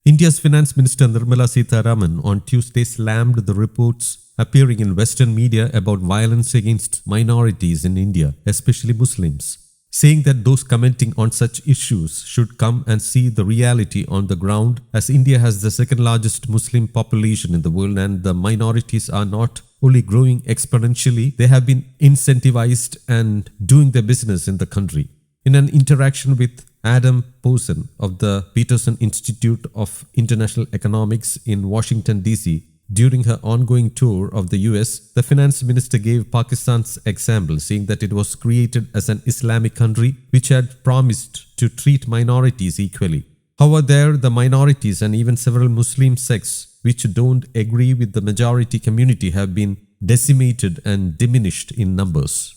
India's Finance Minister Nirmala Sitharaman on Tuesday slammed the reports appearing in Western media about violence against minorities in India, especially Muslims, saying that those commenting on such issues should come and see the reality on the ground, as India has the second largest Muslim population in the world and the minorities are not only growing exponentially, they have been incentivized and doing their business in the country. In an interaction with Adam Posen of the Peterson Institute of International Economics in Washington, D.C., during her ongoing tour of the US, the finance minister gave Pakistan's example, saying that it was created as an Islamic country which had promised to treat minorities equally. However, there the minorities and even several Muslim sects which don't agree with the majority community have been decimated and diminished in numbers.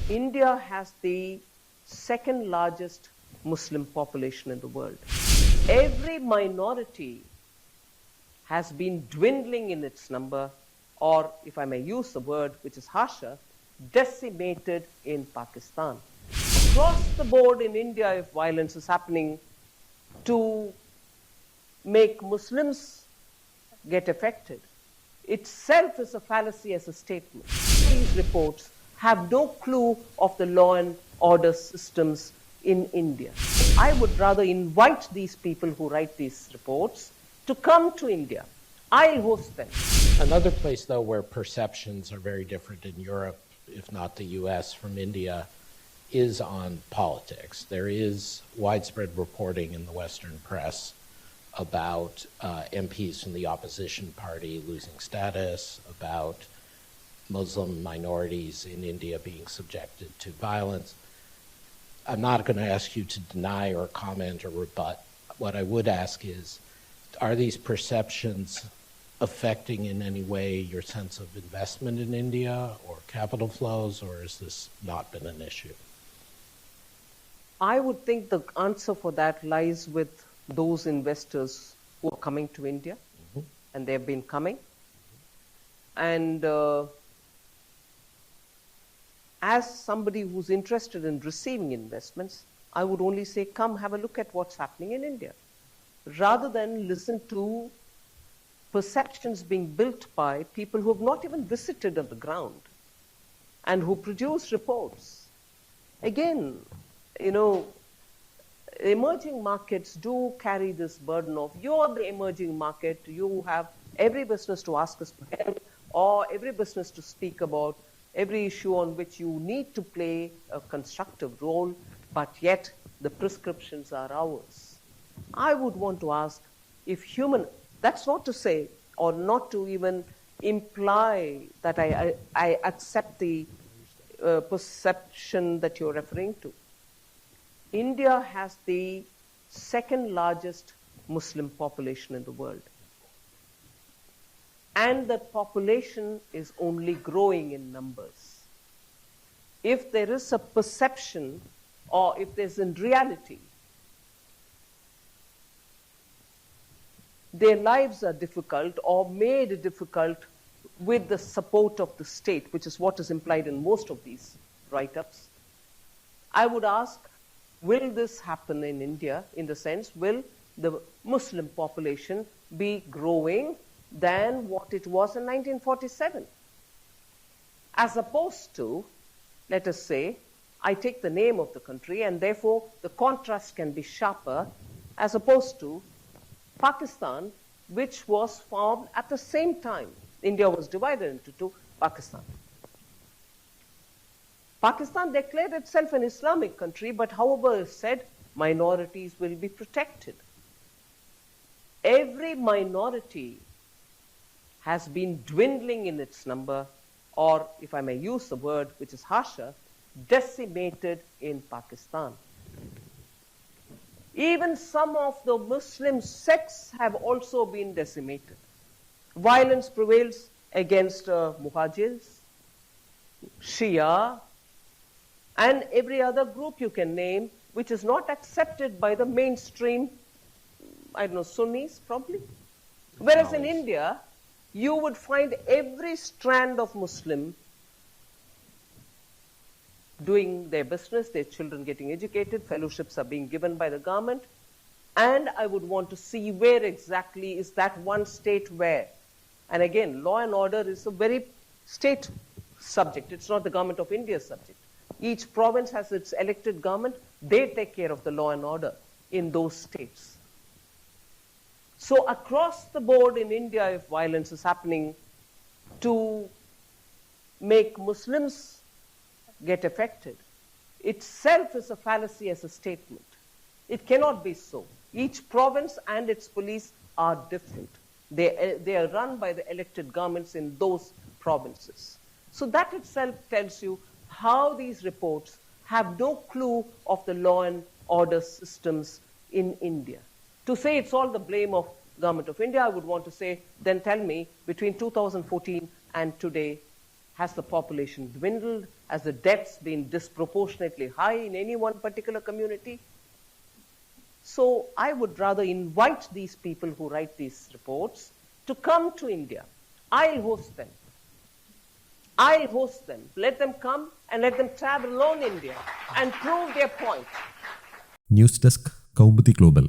India has the second largest Muslim population in the world. Every minority has been dwindling in its number, or if I may use the word which is harsher, decimated in Pakistan. Across the board in India, if violence is happening to make Muslims get affected, itself is a fallacy as a statement. These reports have no clue of the law and order systems in India. I would rather invite these people who write these reports to come to India. I'll host them. Another place, though, where perceptions are very different in Europe, if not the US, from India, is on politics. There is widespread reporting in the Western press about MPs from the opposition party losing status, about Muslim minorities in India being subjected to violence. I'm not going to ask you to deny or comment or rebut. What I would ask is, are these perceptions affecting in any way your sense of investment in India or capital flows, or has this not been an issue? I would think the answer for that lies with those investors who are coming to India, and they've been coming. And as somebody who's interested in receiving investments, I would only say, come have a look at what's happening in India, rather than listen to perceptions being built by people who have not even visited on the ground and who produce reports. Again, emerging markets do carry this burden of, you're the emerging market, you have every business to ask us for help, or every business to speak about every issue on which you need to play a constructive role, but yet the prescriptions are ours. I would want to ask if that's not to say or not to even imply that I accept the perception that you're referring to. India has the second largest Muslim population in the world. And that population is only growing in numbers. If there is a perception, or if there's in reality, their lives are difficult or made difficult with the support of the state, which is what is implied in most of these write-ups, I would ask, will this happen in India, in the sense, will the Muslim population be growing than what it was in 1947? As opposed to, let us say, I take the name of the country and therefore the contrast can be sharper, as opposed to Pakistan, which was formed at the same time. India was divided into two, Pakistan. Pakistan declared itself an Islamic country, but however is said, minorities will be protected. Every minority has been dwindling in its number, or if I may use the word which is harsher, decimated in Pakistan. Even some of the Muslim sects have also been decimated. Violence prevails against Muhajirs, Shia, and every other group you can name, which is not accepted by the mainstream, Sunnis probably. Whereas in India, you would find every strand of Muslim doing their business, their children getting educated, fellowships are being given by the government, And I would want to see where exactly is that one state where. And again, law and order is a very state subject. It's not the government of India's subject. Each province has its elected government. They take care of the law and order in those states. So across the board in India, if violence is happening to make Muslims get affected, itself is a fallacy as a statement. It cannot be so. Each province and its police are different. They are run by the elected governments in those provinces. So that itself tells you how these reports have no clue of the law and order systems in India. To say it's all the blame of government of India, I would want to say, then tell me, between 2014 and today, has the population dwindled? Has the deaths been disproportionately high in any one particular community? So I would rather invite these people who write these reports to come to India. I'll host them. I'll host them. Let them come and let them travel alone India and prove their point. News Desk, Kaumudy Global.